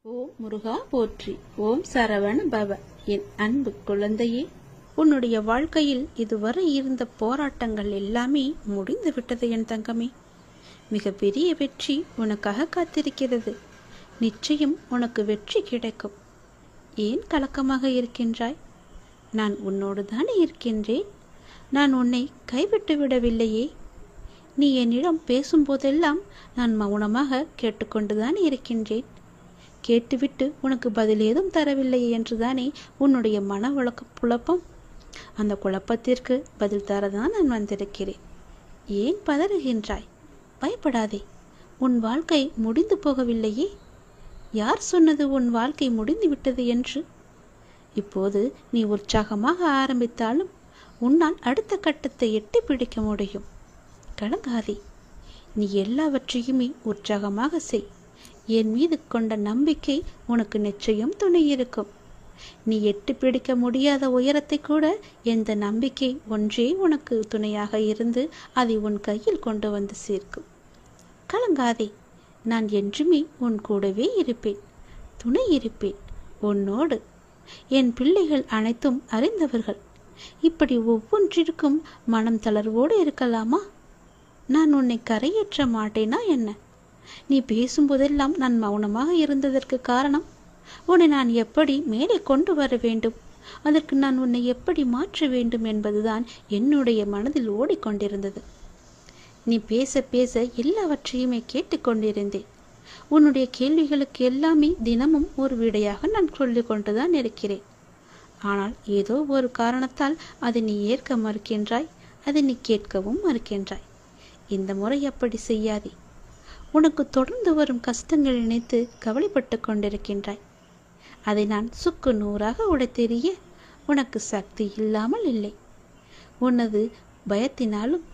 ஓம் முருகா போற்றி. ஓம் சரவண பவ. என் அன்பு குழந்தையே, உன்னுடைய வாழ்க்கையில் இதுவரை இருந்த போராட்டங்கள் எல்லாமே முடிந்து விட்டது என் தங்கமே. மிக பெரிய வெற்றி உனக்காக காத்திருக்கிறது. நிச்சயம் உனக்கு வெற்றி கிடைக்கும். ஏன் கலக்கமாக இருக்கின்றாய்? நான் உன்னோடு தானே இருக்கின்றேன். நான் உன்னை கைவிட்டு விடவில்லையே. நீ என்னிடம் பேசும்போதெல்லாம் நான் மௌனமாக கேட்டுக்கொண்டுதான் இருக்கின்றேன். கேட்டுவிட்டு உனக்கு பதில் ஏதும் தரவில்லையே என்றுதானே உன்னுடைய மன குழப்பம். அந்த குழப்பத்திற்கு பதில் தரதான் நான் வந்திருக்கிறேன். ஏன் பதறுகின்றாய்? பயப்படாதே. உன் வாழ்க்கை முடிந்து போகவில்லையே. யார் சொன்னது உன் வாழ்க்கை முடிந்து விட்டது என்று? இப்போது நீ உற்சாகமாக ஆரம்பித்தாலும் உன்னால் அடுத்த கட்டத்தை எட்டி பிடிக்க முடியும். கலங்காதே. நீ எல்லாவற்றையுமே உற்சாகமாக செய். என் மீது கொண்ட நம்பிக்கை உனக்கு நிச்சயம் துணை இருக்கும். நீ எட்டு பிடிக்க முடியாத உயரத்தை கூட எந்த நம்பிக்கை ஒன்றே உனக்கு துணையாக இருந்து அதை உன் கையில் கொண்டு வந்து சேர்க்கும். கலங்காதே. நான் என்றுமே உன் கூடவே இருப்பேன், துணை இருப்பேன் உன்னோடு. என் பிள்ளைகள் அனைத்தும் அறிந்தவர்கள். இப்படி ஒவ்வொன்றிற்கும் மனம் தளர்வோடு இருக்கலாமா? நான் உன்னை கரையேற்ற மாட்டேனா என்ன? நீ பேசும்போதெல்லாம் நான் மௌனமாக இருந்ததற்கு காரணம், உன்னை நான் எப்படி மேலே கொண்டு வர வேண்டும், அதற்கு நான் உன்னை எப்படி மாற்ற வேண்டும் என்பதுதான் என்னுடைய மனதில் ஓடிக்கொண்டிருந்தது. நீ பேச பேச எல்லாவற்றையுமே கேட்டுக்கொண்டிருந்தேன். உன்னுடைய கேள்விகளுக்கு எல்லாமே தினமும் ஒரு விடையாக நான் சொல்லிக் கொண்டுதான் இருக்கிறேன். ஆனால் ஏதோ ஒரு காரணத்தால் அதை நீ ஏற்க மறுக்கின்றாய், அதை நீ கேட்கவும் மறுக்கின்றாய். இந்த முறை அப்படி செய்யாதே. உனக்கு தொடர்ந்து வரும் கஷ்டங்கள் நினைத்து கவலைப்பட்டு கொண்டிருக்கின்றாய். அதை நான் சுக்கு நூறாக உடைத்தெறிய உனக்கு சக்தி இல்லாமல் இல்லை. உனது பயத்தினாலும்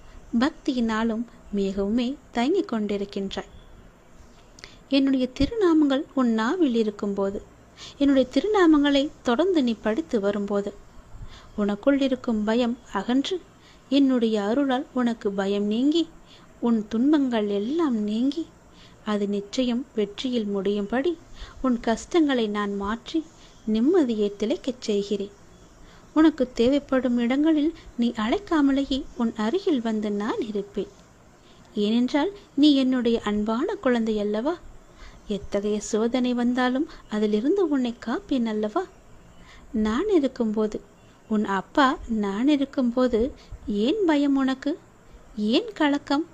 பக்தியினாலும் மிகவுமே தயங்கிக் கொண்டிருக்கின்றாய். என்னுடைய திருநாமங்கள் உன் நாவில் இருக்கும்போது, என்னுடைய திருநாமங்களை தொடர்ந்து நீ படித்து வரும்போது உனக்குள் இருக்கும் பயம் அகன்று என்னுடைய அருளால் உனக்கு பயம் நீங்கி உன் துன்பங்கள் எல்லாம் நீங்கி அது நிச்சயம் வெற்றியில் முடியும்படி உன் கஷ்டங்களை நான் மாற்றி நிம்மதியை திளைக்கச் செய்கிறேன். உனக்கு தேவைப்படும் இடங்களில் நீ அழைக்காமலேயே உன் அருகில் வந்து நான் இருப்பேன். ஏனென்றால் நீ என்னுடைய அன்பான குழந்தை அல்லவா? எத்தகைய சோதனை வந்தாலும் அதிலிருந்து உன்னை காப்பேன் அல்லவா? நான் இருக்கும்போது, உன் அப்பா நான் இருக்கும்போது ஏன் பயம் உனக்கு? ஏன் கலக்கம்?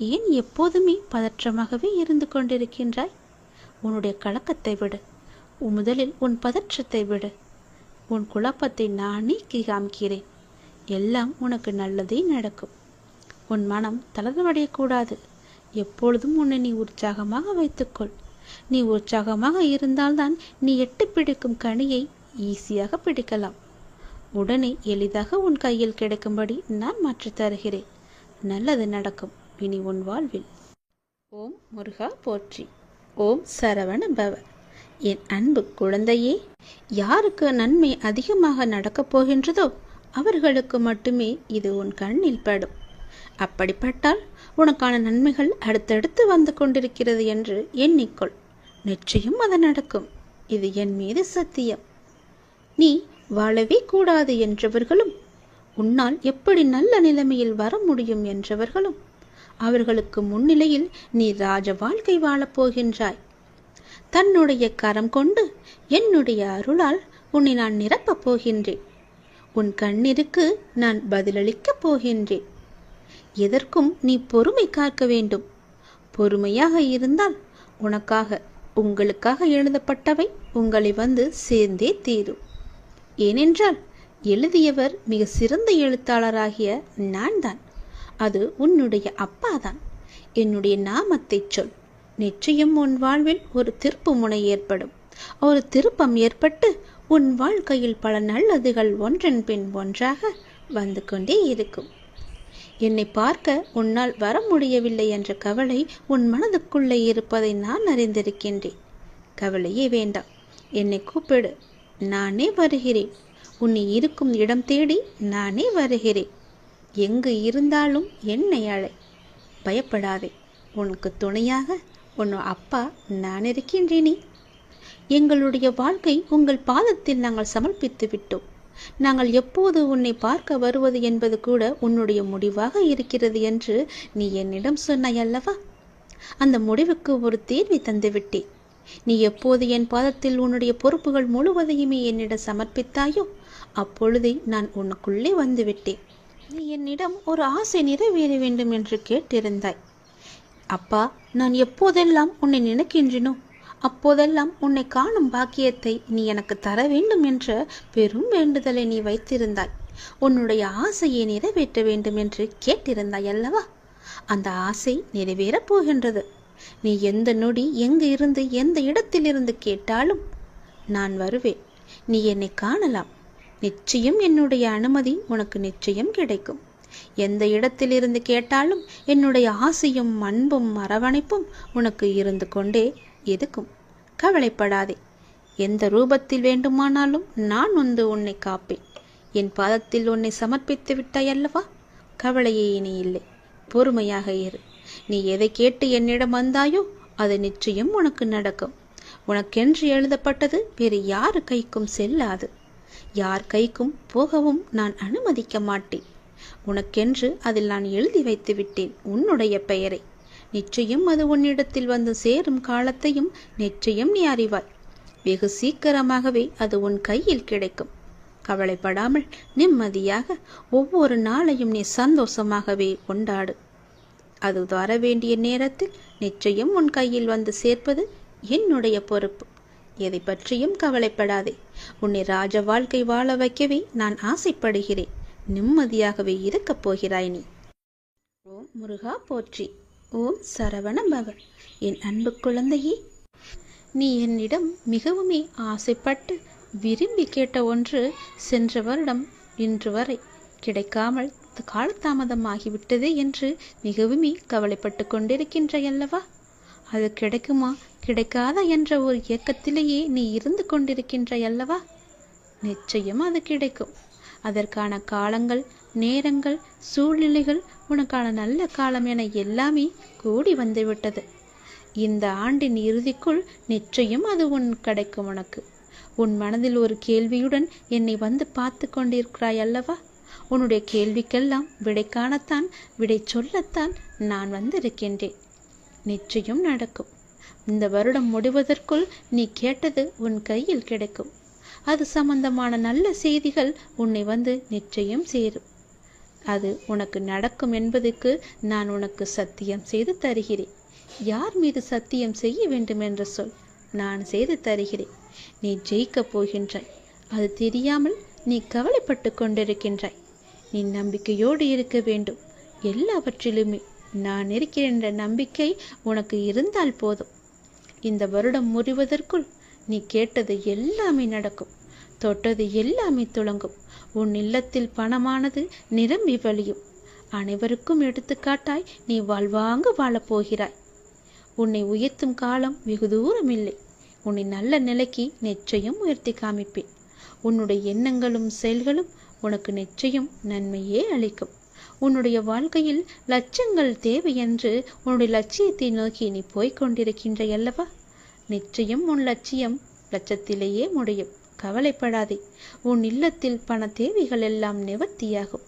ஏன் எப்போதுமே பதற்றமாகவே இருந்து கொண்டிருக்கின்றாய்? உன்னுடைய கலக்கத்தை விடு. முதலில் உன் பதற்றத்தை விடு. உன் குழப்பத்தை நான் நீக்கி காமிக்கிறேன். எல்லாம் உனக்கு நல்லதே நடக்கும். உன் மனம் தளர்வடையக்கூடாது. எப்பொழுதும் உன்னை நீ உற்சாகமாக வைத்துக்கொள். நீ உற்சாகமாக இருந்தால்தான் நீ எட்டு பிடிக்கும் கனியை ஈஸியாக பிடிக்கலாம். உடனே எளிதாக உன் கையில் கிடைக்கும்படி நான் மாற்றித் தருகிறேன். நல்லது நடக்கும் இனி உன் வாழ்வில். ஓம் முருகா போற்றி. ஓம் சரவண பவ. என் அன்பு குழந்தையே, யாருக்கு நன்மை அதிகமாக நடக்கப் போகின்றதோ அவர்களுக்கு மட்டுமே இது உன் கண்ணில் படும். அப்படிப்பட்டால் உனக்கான நன்மைகள் அடுத்தடுத்து வந்து கொண்டிருக்கிறது என்று எண்ணிக்கொள். நிச்சயம் அது நடக்கும். இது என் மீது சத்தியம். நீ வாழவே கூடாது என்றவர்களும், உன்னால் எப்படி நல்ல நிலைமையில் வர முடியும் என்றவர்களும், அவர்களுக்கு முன்னிலையில் நீ ராஜ வாழ்க்கை வாழப்போகின்றாய். தன்னுடைய கரம் கொண்டு என்னுடைய அருளால் உன்னை நான் நிரப்பப் போகின்றேன். உன் கண்ணீருக்கு நான் பதிலளிக்கப் போகின்றேன். எதற்கும் நீ பொறுமை காக்க வேண்டும். பொறுமையாக இருந்தால் உனக்காக, உங்களுக்காக எழுதப்பட்டவை உங்களை வந்து சேர்ந்தே தீரும். ஏனென்றால் எழுதியவர் மிக சிறந்த எழுத்தாளராகிய நான் தான். அது உன்னுடைய அப்பாதான். என்னுடைய நாமத்தை சொல். நிச்சயம் உன் வாழ்வில் ஒரு திருப்பு முனை ஏற்படும். ஒரு திருப்பம் ஏற்பட்டு உன் வாழ்க்கையில் பல நல்லதுகள் ஒன்றன் பின் ஒன்றாக வந்து கொண்டே இருக்கும். என்னை பார்க்க உன்னால் வர முடியவில்லை என்ற கவலை உன் மனதுக்குள்ளே இருப்பதை நான் அறிந்திருக்கின்றேன். கவலையே வேண்டாம். என்னை கூப்பிடு, நானே வருகிறேன். உன்னை இருக்கும் இடம் தேடி நானே வருகிறேன். எங்கு இருந்தாலும் என்னை அழை. பயப்படாதே. உனக்கு துணையாக உன் அப்பா நான் இருக்கின்றேனே. எங்களுடைய வாழ்க்கை உங்கள் பாதத்தில் நாங்கள் சமர்ப்பித்து விட்டோம். நாங்கள் எப்போது உன்னை பார்க்க வருவது என்பது கூட உன்னுடைய முடிவாக இருக்கிறது என்று நீ என்னிடம் சொன்னாய் அல்லவா? அந்த முடிவுக்கு ஒரு தீர்வை தந்துவிட்டேன். நீ எப்போது என் பாதத்தில் உன்னுடைய பொறுப்புகள் முழுவதையுமே என்னிடம் சமர்ப்பித்தாயோ அப்பொழுதே நான் உனக்குள்ளே வந்துவிட்டேன். நீ என்னிடம் ஒரு ஆசை நிறைவேற வேண்டும் என்று கேட்டிருந்தாய். அப்பா, நான் எப்போதெல்லாம் உன்னை நினைக்கின்றனோ அப்போதெல்லாம் உன்னை காணும் பாக்கியத்தை நீ எனக்கு தர வேண்டும் என்ற பெரும் வேண்டுதலை நீ வைத்திருந்தாய். உன்னுடைய ஆசையை நிறைவேற்ற வேண்டும் என்று கேட்டிருந்தாய் அல்லவா? அந்த ஆசை நிறைவேறப் போகின்றது. நீ எந்த நொடி எங்கு இருந்து எந்த இடத்திலிருந்து கேட்டாலும் நான் வருவேன். நீ என்னை காணலாம். நிச்சயம் என்னுடைய அனுமதி உனக்கு நிச்சயம் கிடைக்கும். எந்த இடத்திலிருந்து கேட்டாலும் என்னுடைய ஆசையும் அன்பும் அரவணைப்பும் உனக்கு இருந்து கொண்டே இருக்கும். கவலைப்படாதே. எந்த ரூபத்தில் வேண்டுமானாலும் நான் வந்து உன்னை காப்பேன். என் பாதத்தில் உன்னை சமர்ப்பித்து விட்டாய் அல்லவா? கவலையே இனி இல்லை. பொறுமையாக இரு. நீ எதை கேட்டு என்னிடம் வந்தாயோ அது நிச்சயம் உனக்கு நடக்கும். உனக்கென்று எழுதப்பட்டது வேறு யாரு கைக்கும் செல்லாது. யார் கைக்கும் போகவும் நான் அனுமதிக்க மாட்டேன். உனக்கென்று அதில் நான் எழுதி வைத்து விட்டேன் உன்னுடைய பெயரை. நிச்சயம் அது உன்னிடத்தில் வந்து சேரும் காலத்தையும் நிச்சயம் நீ அறிவாய். வெகு சீக்கிரமாகவே அது உன் கையில் கிடைக்கும். கவலைப்படாமல் நிம்மதியாக ஒவ்வொரு நாளையும் நீ சந்தோஷமாகவே கொண்டாடு. அது வர வேண்டிய நேரத்தில் நிச்சயம் உன் கையில் வந்து சேர்ப்பது என்னுடைய பொறுப்பு. எதை பற்றியும் கவலைப்படாதே. உன்னை ராஜ வாழ்க்கை வாழ வைக்கவே நான் ஆசைப்படுகிறேன். நிம்மதியாகவே இருக்கப் போகிறாய் நீ. ஓம் முருகா போற்றி. ஓம் சரவண பவ. என் அன்பு குழந்தையே, நீ என்னிடம் மிகவுமே ஆசைப்பட்டு விரும்பி கேட்ட ஒன்று சென்ற வருடம் இன்று வரை கிடைக்காமல் காலதாமதமாகிவிட்டதே என்று மிகவுமே கவலைப்பட்டு கொண்டிருக்கின்றையல்லவா? அது கிடைக்குமா கிடைக்காதா என்ற ஒரு இயக்கத்திலேயே நீ இருந்து கொண்டிருக்கின்றையல்லவா? நிச்சயம் அது கிடைக்கும். அதற்கான காலங்கள், நேரங்கள், சூழ்நிலைகள், உனக்கான நல்ல காலம் என எல்லாமே கூடி வந்துவிட்டது. இந்த ஆண்டின் இறுதிக்குள் நிச்சயம் அது கிடைக்கும் உனக்கு. உன் மனதில் ஒரு கேள்வியுடன் என்னை வந்து பார்த்து கொண்டிருக்கிறாய் அல்லவா? உன்னுடைய கேள்விக்கெல்லாம் விடை காணத்தான், விடை சொல்லத்தான் நான் வந்திருக்கின்றேன். நிச்சயம் நடக்கும். இந்த வருடம் முடிவதற்குள் நீ கேட்டது உன் கையில் கிடைக்கும். அது சம்பந்தமான நல்ல செய்திகள் உன்னை வந்து நிச்சயம் சேரும். அது உனக்கு நடக்கும் என்பதற்கு நான் உனக்கு சத்தியம் செய்து தருகிறேன். யார் மீது சத்தியம் செய்ய வேண்டும் என்று சொல், நான் செய்து தருகிறேன். நீ ஜெயிக்கப் போகின்றாய். அது தெரியாமல் நீ கவலைப்பட்டு கொண்டிருக்கின்றாய். நீ நம்பிக்கையோடு இருக்க வேண்டும். எல்லாவற்றிலுமே நான் இருக்கிறேன் என்ற நம்பிக்கை உனக்கு இருந்தால் போதும். இந்த வருடம் முடிவதற்குள் நீ கேட்டது எல்லாமே நடக்கும். தொட்டது எல்லாமே துளங்கும். உன் இல்லத்தில் பணமானது நிரம்பி வழியும். அனைவருக்கும் எடுத்துக்காட்டாய் நீ வாழ்வாங்க வாழப்போகிறாய். உன்னை உயர்த்தும் காலம் வெகு தூரம் இல்லை. உன்னை நல்ல நிலைக்கு நிச்சயம் உயர்த்தி காமிப்பேன். உன்னுடைய எண்ணங்களும் செயல்களும் உனக்கு நிச்சயம் நன்மையே அளிக்கும். உன்னுடைய வாழ்க்கையில் லட்சங்கள் தேவை என்று உன்னுடைய லட்சியத்தை நோக்கி நீ போய்கொண்டிருக்கின்றையல்லவா? நிச்சயம் உன் லட்சியம் லட்சத்திலேயே முடியும். கவலைப்படாதே. உன் இல்லத்தில் பண தேவைகள் எல்லாம் நிவர்த்தியாகும்.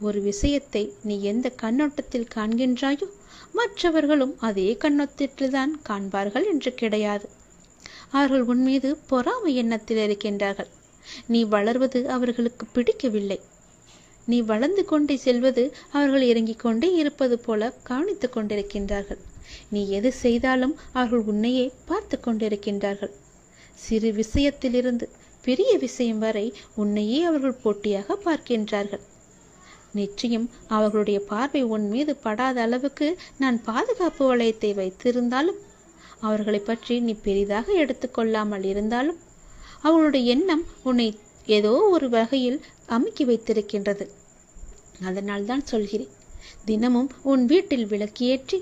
ஒரு விஷயத்தை நீ எந்த கண்ணோட்டத்தில் காண்கின்றாயோ மற்றவர்களும் அதே கண்ணோட்டத்தில்தான் காண்பார்கள் என்று கிடையாது. அவர்கள் உன் மீது பொறாமை எண்ணத்தில் இருக்கின்றார்கள். நீ வளர்வது அவர்களுக்கு பிடிக்கவில்லை. நீ வளர்ந்து கொண்டே செல்வது அவர்கள் இறங்கிக் கொண்டே இருப்பது போல கவனித்து கொண்டிருக்கின்றார்கள். நீ எது செய்தாலும் அவர்கள் உன்னையே பார்த்து கொண்டிருக்கின்றார்கள். சிறு விஷயத்திலிருந்து பெரிய விஷயம் வரை உன்னையே அவர்கள் போட்டியாக பார்க்கின்றார்கள். நிச்சயம் அவர்களுடைய பார்வை உன் மீது படாத அளவுக்கு நான் பாதுகாப்பு வளையத்தை வைத்திருந்தாலும், அவர்களை பற்றி நீ பெரிதாக எடுத்துக்கொள்ளாமல் இருந்தாலும், அவர்களுடைய எண்ணம் உன்னை ஏதோ ஒரு வகையில் அமுக்கி வைத்திருக்கின்றது. அதனால் தான் சொல்கிறேன், தினமும் உன் வீட்டில் விளக்கேற்றி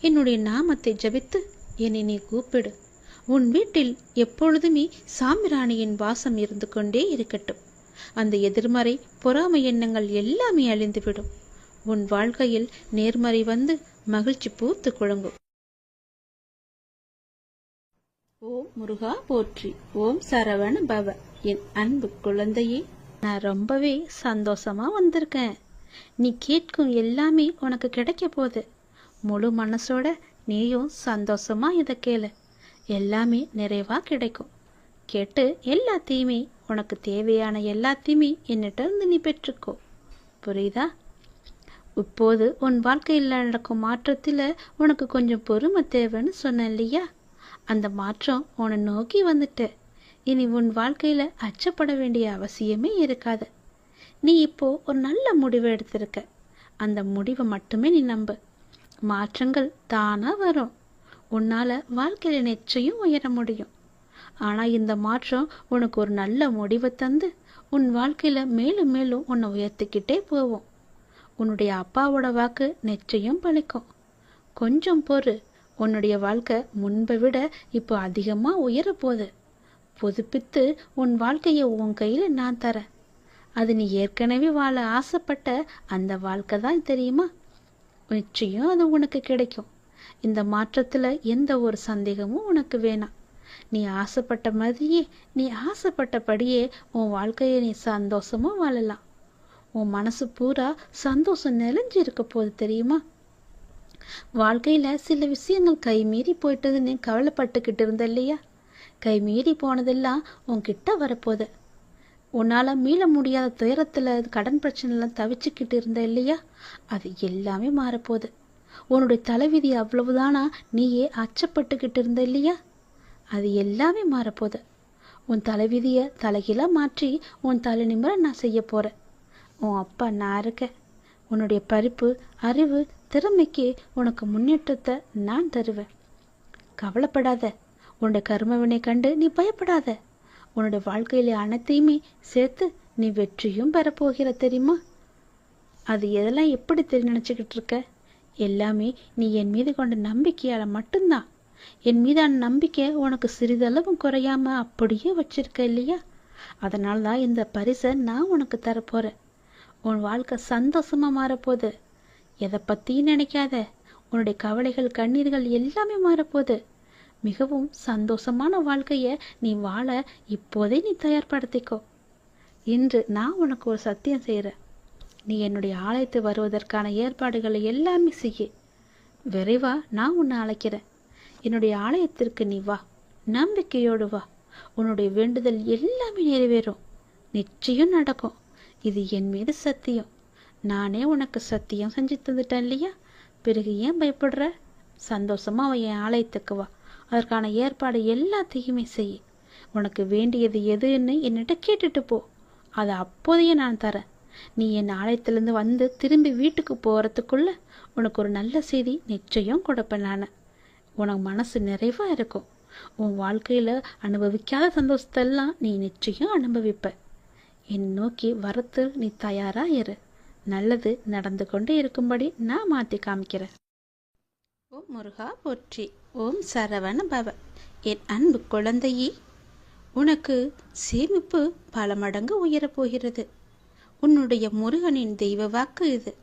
என்னுடைய நாமத்தை ஜபித்து என்னை நீ கூப்பிடு. உன் வீட்டில் எப்பொழுதுமே சாம்பிராணியின் வாசம் இருந்து கொண்டே இருக்கட்டும். அந்த எதிர்மறை பொறாமை எண்ணங்கள் எல்லாமே அழிந்துவிடும். உன் வாழ்க்கையில் நேர்மறை வந்து மகிழ்ச்சி பூத்து குழங்கும். ஓம் முருகா போற்றி. ஓம் சரவண பவ. என் அன்பு குழந்தையே, நான் ரொம்பவே சந்தோஷமா வந்திருக்கேன். நீ கேட்கும் எல்லாமே உனக்கு கிடைக்க போகுது. முழு மனசோட நீயும் சந்தோஷமா இதை கேளு. எல்லாமே நிறைவா கிடைக்கும். கேட்டு எல்லாத்தையுமே, உனக்கு தேவையான எல்லாத்தையுமே என்னிட்ட இருந்து நீ பெற்றுக்கோ. புரியுதா? இப்போது உன் வாழ்க்கையில் நடக்கும் மாற்றத்தில் உனக்கு கொஞ்சம் பொறுமை தேவைன்னு சொன்னேன் இல்லையா? அந்த மாற்றம் உன்னை நோக்கி வந்துட்டு இனி உன் வாழ்க்கையில அச்சப்பட வேண்டிய அவசியமே இருக்காது. நீ இப்போ ஒரு நல்ல முடிவை எடுத்திருக்க. அந்த முடிவை மட்டுமே நீ நம்பு. மாற்றங்கள் தானா வரும். உன்னால வாழ்க்கையில நிச்சயம் உயர முடியும். ஆனா இந்த மாற்றம் உனக்கு ஒரு நல்ல முடிவை தந்து உன் வாழ்க்கையில மேலும் மேலும் உன்னை உயர்த்திக்கிட்டே போவோம். உன்னுடைய அப்பாவோட வாக்கு நிச்சயம் பலிக்கும். கொஞ்சம் பொறு. உன்னுடைய வாழ்க்கை முன்பை விட இப்போ அதிகமா உயரப்போகுது. புதுப்பித்து உன் வாழ்க்கையை உன் கையில நான் தரேன். அது நீ ஏற்கனவே வாழ ஆசைப்பட்ட அந்த வாழ்க்கை தான், தெரியுமா? நிச்சயம் அது உனக்கு கிடைக்கும். இந்த மாற்றத்துல எந்த ஒரு சந்தேகமும் உனக்கு வேணாம். நீ ஆசைப்பட்ட மாதிரியே, நீ ஆசைப்பட்டபடியே உன் வாழ்க்கையை நீ சந்தோஷமா வாழலாம். உன் மனசு பூரா சந்தோஷம் நிறைஞ்சு இருக்க போகுது, தெரியுமா? வாழ்க்கையில சில விஷயங்கள் கைமீறி போயிட்டதுன்னு கவலைப்பட்டுக்கிட்டு இருந்த இல்லையா? கைமீறி போனதெல்லாம் உன்கிட்ட வரப்போகுது. உன்னால மீள முடியாத துயரத்துல கடன் பிரச்சனைலாம் தவிச்சுக்கிட்டு இருந்த இல்லையா? அது எல்லாமே மாறப்போகுது. உன்னுடைய தலைவிதி அவ்வளவுதானா நீயே அச்சப்பட்டுக்கிட்டு இருந்த இல்லையா? அது எல்லாமே மாறப்போகுது. உன் தலைவிதியை தலைகீழா மாற்றி உன் தலை நிமிர நான் செய்ய போறேன். உன் அப்பா நான் இருக்கேன். உன்னுடைய படிப்பு, அறிவு, திறமைக்கு உனக்கு முன்னேற்றத்தை நான் தருவேன். கவலைப்படாத. உன்னுடைய கர்மவினை கண்டு நீ பயப்படாத. உன்னுடைய வாழ்க்கையில அனைத்தையுமே சேர்த்து நீ வெற்றியும் பெறப்போகிற, தெரியுமா? அது எதெல்லாம் எப்படி நினைச்சுக்கிட்டு இருக்க? எல்லாமே நீ என் மீது கொண்ட நம்பிக்கையால மட்டும்தான். என் மீதான நம்பிக்கை உனக்கு சிறிதளவும் குறையாம அப்படியே வச்சிருக்க இல்லையா? அதனால்தான் இந்த பரிசை நான் உனக்கு தரப்போறேன். உன் வாழ்க்கை சந்தோஷமா மாறப்போகுது. எதை பத்தியும் நினைக்காத. உன்னுடைய கவலைகள், கண்ணீர்கள் எல்லாமே மாறப்போகுது. மிகவும் சந்தோஷமான வாழ்க்கைய நீ வாழ இப்போதே நீ தயார்படுத்திக்கோ. இன்று நான் உனக்கு ஒரு சத்தியம் செய்யறேன். நீ என்னுடைய ஆலயத்து வருவதற்கான ஏற்பாடுகளை எல்லாமே செய்ய. விரைவா நான் உன்னை அழைக்கிறேன். என்னுடைய ஆலயத்திற்கு நீ வா. நம்பிக்கையோடு வா. உன்னுடைய வேண்டுதல் எல்லாமே நிறைவேறும். நிச்சயம் நடக்கும். இது என் மீது சத்தியம். நானே உனக்கு சத்தியம் செஞ்சு தந்துட்டேன் இல்லையா? பிறகு ஏன் பயப்படுற? சந்தோஷமா என் ஆலயத்துக்கு வா. அதற்கான ஏற்பாடு எல்லாத்தையுமே செய். உனக்கு வேண்டியது எதுன்னு என்னிட்ட கேட்டுட்டு போ. அதை அப்போதையே நான் தரேன். நீ என் ஆலயத்திலிருந்து வந்து திரும்பி வீட்டுக்கு போறதுக்குள்ள உனக்கு ஒரு நல்ல செய்தி நிச்சயம் கொடுப்பேன். நான் உனக்கு மனசு நிறைவா இருக்கும். உன் வாழ்க்கையில அனுபவிக்காத சந்தோஷத்தெல்லாம் நீ நிச்சயம் அனுபவிப்ப. என் நோக்கி வரத்து நீ தயாரா இரு. நல்லது நடந்து கொண்டே இருக்கும்படி நான் மாற்றி காமிக்கிறேன். ஓம் முருகா போற்றி. ஓம் சரவண பவ. என் அன்பு குழந்தையே, உனக்கு சேமிப்பு பல மடங்கு உயரப்போகிறது. உன்னுடைய முருகனின் தெய்வ வாக்கு இது.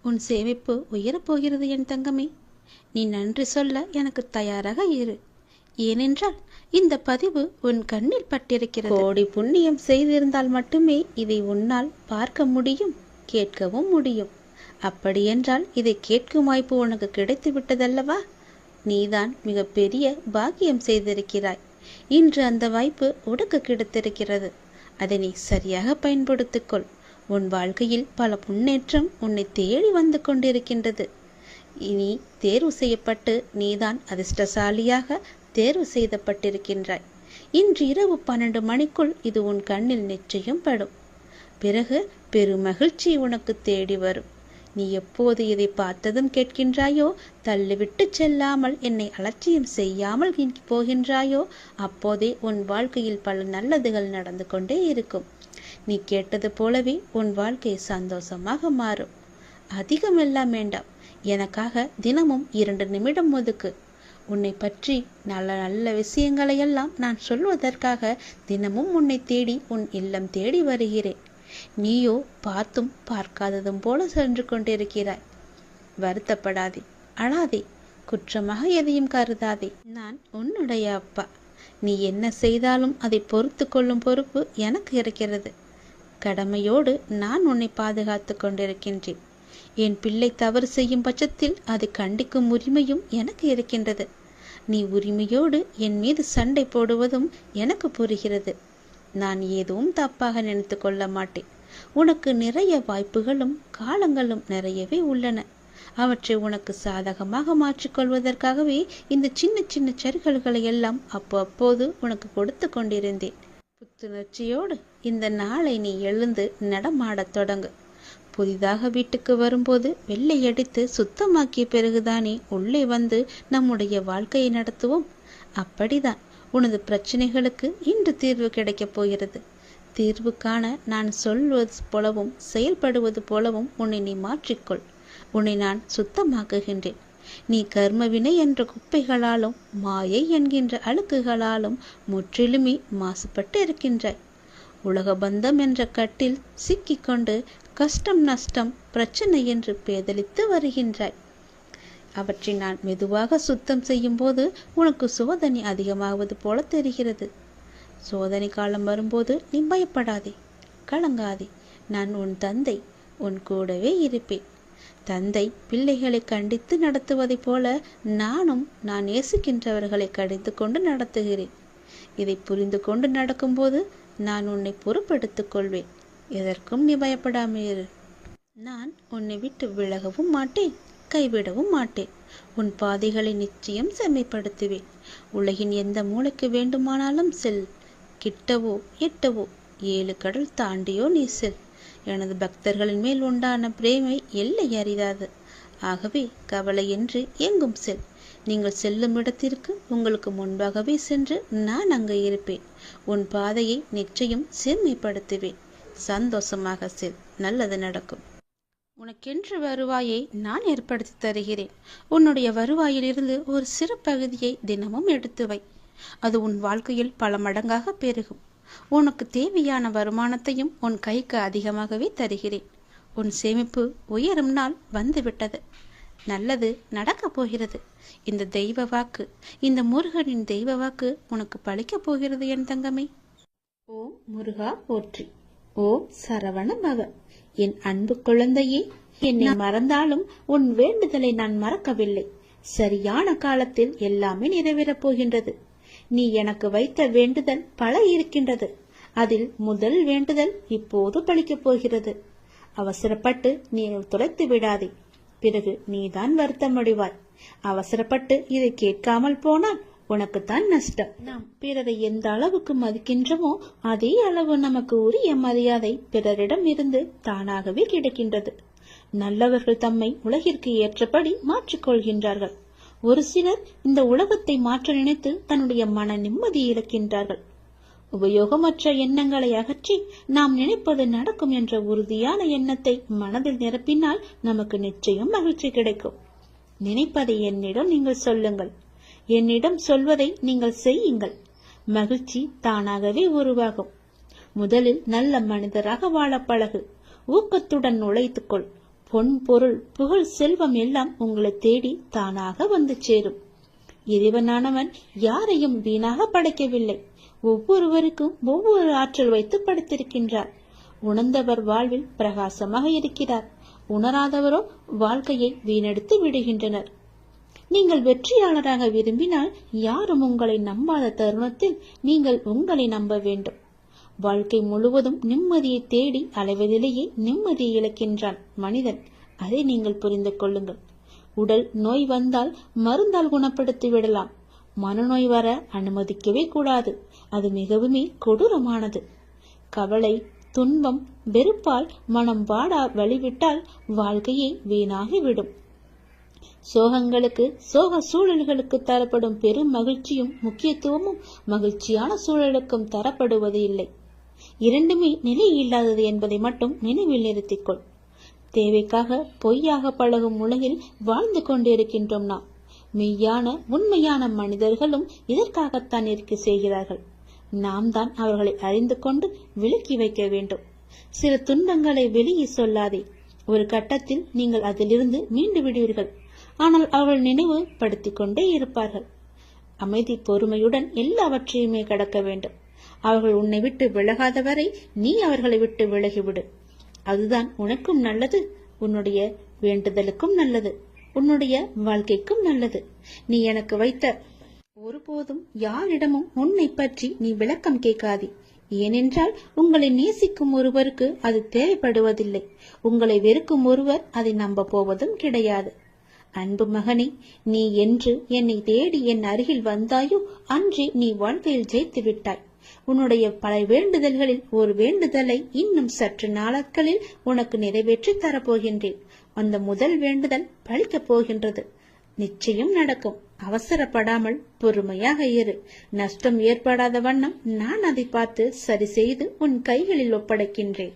உன் சேமிப்பு உயரப்போகிறது என் தங்கமே. நீ நன்றி சொல்ல எனக்கு தயாராக இரு. ஏனென்றால் இந்த பதிவு உன் கண்ணில் பட்டிருக்கிறது. கோடி புண்ணியம் செய்திருந்தால் மட்டுமே இதை உன்னால் பார்க்க முடியும், கேட்கவும் முடியும். அப்படியென்றால் இதை கேட்கும் வாய்ப்பு உனக்கு கிடைத்து விட்டதல்லவா? நீதான் மிக பெரிய பாக்கியம் செய்திருக்கிறாய். இன்று அந்த வாய்ப்பு உனக்கு கிடைத்திருக்கிறது. அதை நீ சரியாக பயன்படுத்திக்கொள். உன் வாழ்க்கையில் பல முன்னேற்றம் உன்னை தேடி வந்து கொண்டிருக்கின்றது. இனி தேர்வு செய்யப்பட்டு நீதான் அதிர்ஷ்டசாலியாக தேர்வு செய்யப்பட்டிருக்கின்றாய். இன்று இரவு 12 மணிக்குள் இது உன் கண்ணில் நிச்சயம் படும். பிறகு பெருமகிழ்ச்சி உனக்கு தேடி வரும். நீ எப்போது இதை பார்த்ததும் கேட்கின்றாயோ, தள்ளிவிட்டு செல்லாமல் என்னை அலட்சியம் செய்யாமல் போகின்றாயோ, அப்போதே உன் வாழ்க்கையில் பல நல்லதுகள் நடந்து கொண்டே இருக்கும். நீ கேட்டது போலவே உன் வாழ்க்கை சந்தோஷமாக மாறும். அதிகமெல்லாம் வேண்டாம். எனக்காக தினமும் 2 நிமிடம் ஒதுக்கு. உன்னை பற்றி நல்ல நல்ல விஷயங்களையெல்லாம் நான் சொல்வதற்காக தினமும் உன்னை தேடி உன் இல்லம் தேடி வருகிறேன். நீயோ பார்த்தும் பார்க்காததும் போல சென்று கொண்டிருக்கிறாய். வருத்தப்படாதே, அழாதே, குற்றமாக எதையும் கருதாதே. நான் உன்னுடைய அப்பா. நீ என்ன செய்தாலும் அதை பொறுத்து கொள்ளும் பொறுப்பு எனக்கு இருக்கிறது. கடமையோடு நான் உன்னை பாதுகாத்து கொண்டிருக்கின்றேன். என் பிள்ளை தவறு செய்யும் பட்சத்தில் அதை கண்டிக்கும் உரிமையும் எனக்கு இருக்கின்றது. நீ உரிமையோடு என் மீது சண்டை போடுவதும் எனக்கு புரிகிறது. நான் எதுவும் தப்பாக நினைத்து கொள்ள மாட்டேன். உனக்கு நிறைய வாய்ப்புகளும் காலங்களும் நிறையவே உள்ளன. அவற்றை உனக்கு சாதகமாக மாற்றிக்கொள்வதற்காகவே இந்த சின்ன சின்ன சறுகல்களை எல்லாம் அப்போது உனக்கு கொடுத்து கொண்டிருந்தேன். புத்துணர்ச்சியோடு இந்த நாளை நீ எழுந்து நடமாடத் தொடங்கு. புதிதாக வீட்டுக்கு வரும்போது வெள்ளையடித்து சுத்தமாக்கிய பிறகுதானே உள்ளே வந்து நம்முடைய வாழ்க்கையை நடத்துவோம். அப்படிதான் உனது பிரச்சனைகளுக்கு இன்று தீர்வு கிடைக்கப் போகிறது. தீர்வு காண நான் சொல்வது போலவும் செயல்படுவது போலவும் உன்னை நீ மாற்றிக்கொள். உன்னை நான் சுத்தமாக்குகின்றேன். நீ கர்மவினை என்ற குப்பைகளாலும் மாயை என்கின்ற அழுக்குகளாலும் முற்றிலுமே மாசுபட்டு இருக்கின்றாய். உலக பந்தம் என்ற கட்டில் சிக்கிக்கொண்டு கஷ்டம் நஷ்டம் பிரச்சனை என்று பேதலித்து வருகின்றாய். அவற்றை நான் மெதுவாக சுத்தம் செய்யும் போது உனக்கு சோதனை அதிகமாவது போல தெரிகிறது. சோதனை காலம் வரும்போது நீ பயப்படாதே, கலங்காதே. நான் உன் தந்தை, உன் கூடவே இருப்பேன். தந்தை பிள்ளைகளை கண்டித்து நடத்துவதைப் போல நானும் நான் நேசிக்கின்றவர்களை கடிந்து கொண்டு நடத்துகிறேன். இதை புரிந்து கொண்டு நடக்கும்போது நான் உன்னை பொறுப்பெடுத்துக் கொள்வேன். எதற்கும் நீ பயப்படாமல் இரு. நான் உன்னை விட்டு விலகவும் மாட்டேன், கைவிடவும் மாட்டேன். உன் பாதைகளை நிச்சயம் செம்மைப்படுத்துவேன். உலகின் எந்த மூலைக்கு வேண்டுமானாலும் செல். கிட்டவோ எட்டவோ 7 கடல் தாண்டியோ நீ செல். எனது பக்தர்களின் மேல் உண்டான பிரேமை எல்லை அறியாது. ஆகவே கவலையின்றி எங்கும் செல். நீங்கள் செல்லும் இடத்திற்கு உங்களுக்கு முன்பாகவே சென்று நான் அங்கே இருப்பேன். உன் பாதையை நிச்சயம் செம்மைப்படுத்துவேன். சந்தோஷமாக செல், நல்லது நடக்கும். உனக்கென்று வருவாயை நான் ஏற்படுத்தி தருகிறேன். உன்னுடைய வருவாயிலிருந்து ஒரு சிறு பகுதியை தினமும் எடுத்து வை. அது உன் வாழ்க்கையில் பல மடங்காக பெருகும். உனக்கு தேவையான வருமானத்தையும் உன் கைக்கு அதிகமாகவே தருகிறேன். உன் சேமிப்பு உயரும் நாள் வந்துவிட்டது. நல்லது நடக்கப் போகிறது. இந்த தெய்வ வாக்கு, இந்த முருகனின் தெய்வ வாக்கு உனக்கு பலிக்கப் போகிறது என் தங்கமே. ஓம் முருகா போற்றி. ஓம் சரவண பவ. என் அன்பு குழந்தையே, என்னை மறந்தாலும் உன் வேண்டுதலை நான் மறக்கவில்லை. சரியான காலத்தில் எல்லாமே நிறைவேறப் போகின்றது. நீ எனக்கு வைத்த வேண்டுதல் பல இருக்கின்றது. அதில் முதல் வேண்டுதல் இப்போது பலிக்கப் போகிறது. அவசரப்பட்டு நீ துளைத்து விடாதே. பிறகு நீதான் வருத்தம் அடைவாய். அவசரப்பட்டு இதை கேட்காமல் போனால் உனக்குத்தான் நஷ்டம். நாம் பிறரை எந்த அளவுக்கு மதிக்கின்றோமோ அதே அளவு நமக்கு உரிய மரியாதை பிறரிடம் இருந்து தானாகவே கிடைக்கின்றது. நல்லவர்கள் தம்மை உலகிற்கு ஏற்றபடி மாற்றிக்கொள்கின்றார்கள். ஒரு சிலர் இந்த உலகத்தை மாற்ற நினைத்து தன்னுடைய மன நிம்மதியை இழக்கின்றார்கள். உபயோகமற்ற எண்ணங்களை அகற்றி நாம் நினைப்பது நடக்கும் என்ற உறுதியான எண்ணத்தை மனதில் நிரப்பினால் நமக்கு நிச்சயம் மகிழ்ச்சி கிடைக்கும். நினைப்பதை என்னிடம் நீங்கள் சொல்லுங்கள். என்னிடம் சொல்வதை நீங்கள் செய்யுங்கள். மகிழ்ச்சி தானாகவே உருவாகும். முதலில் நல்ல மனிதராக வாழ பழகு. ஊக்கத்துடன் உழைத்துக்கொள். பொன் பொருள் புகழ் செல்வம் எல்லாம் உங்களை தேடி தானாக வந்து சேரும். இறைவனானவன் யாரையும் வீணாக படைக்கவில்லை. ஒவ்வொருவருக்கும் ஒவ்வொரு ஆற்றல் வைத்து படைத்திருக்கின்றார். உணர்ந்தவர் வாழ்வில் பிரகாசமாக இருக்கிறார். உணராதவரோ வாழ்க்கையை வீணெடுத்து விடுகின்றனர். நீங்கள் வெற்றியாளராக விரும்பினால் யாரும் உங்களை நம்பாத தருணத்தில் நீங்கள் உங்களை நம்ப வேண்டும். வாழ்க்கை முழுவதும் நிம்மதியை தேடி அலைவதிலேயே நிம்மதியை இழக்கின்றான் மனிதன். அதை நீங்கள் புரிந்து கொள்ளுங்கள். உடல் நோய் வந்தால் மருந்தால் குணப்படுத்தி விடலாம். மனநோய் வர அனுமதிக்கவே கூடாது. அது மிகவுமே கொடூரமானது. கவலை, துன்பம், வெறுப்பால் மனம் வாடா வழிவிட்டால் வாழ்க்கையை வீணாகிவிடும். சோகங்களுக்கு, சோக சூழல்களுக்கு தரப்படும் பெரும் மகிழ்ச்சியும் முக்கியத்துவமும் மகிழ்ச்சியான சூழலுக்கும் தரப்படுவது இல்லை. இரண்டுமே நிலை இல்லாதது என்பதை மட்டும் நினைவில் நிறுத்திக்கொள். தேவைக்காக பொய்யாக பழகும் உலகில் வாழ்ந்து கொண்டிருக்கின்றோம் நாம். மெய்யான உண்மையான மனிதர்களும் இதற்காகத்தான் இருக்க செய்கிறார்கள். நாம் தான் அவர்களை அறிந்து கொண்டு விலக்கி வைக்க வேண்டும். சில துன்பங்களை வெளியே சொல்லாதே. ஒரு கட்டத்தில் நீங்கள் அதிலிருந்து மீண்டு விடுவீர்கள். ஆனால் அவர்கள் நினைவு படுத்திக் கொண்டே இருப்பார்கள். அமைதி பொறுமையுடன் எல்லாவற்றையுமே கடக்க வேண்டும். அவர்கள் உன்னை விட்டு விலகாத வரை நீ அவர்களை விட்டு விலகிவிடு. அதுதான் உனக்கும் நல்லது, உன்னுடைய வேண்டுதலுக்கும் நல்லது, உன்னுடைய வாழ்க்கைக்கும் நல்லது. நீ எனக்கு வைத்த ஒருபோதும் யாரிடமும் உன்னை பற்றி நீ விளக்கம் கேட்காதே. ஏனென்றால் உங்களை நேசிக்கும் ஒருவருக்கு அது தேவைப்படுவதில்லை. உங்களை வெறுக்கும் ஒருவர் அதை நம்ப போவதும் கிடையாது. அன்பு மகனே, நீ என்று என்னை தேடி என் அருகில் வந்தாயோ அன்றே நீ வாழ்க்கையில் ஜெயித்து விட்டாய். உன்னுடைய பல வேண்டுதல்களில் ஒரு வேண்டுதலை இன்னும் சற்று நாட்களில் உனக்கு நிறைவேற்றி தரப்போகின்றேன். அந்த முதல் வேண்டுதல் பலிக்கப் போகின்றது. நிச்சயம் நடக்கும். அவசரப்படாமல் பொறுமையாக இரு. நஷ்டம் ஏற்படாத வண்ணம் நான் அதை பார்த்து சரி செய்து உன் கைகளில் ஒப்படைக்கின்றேன்.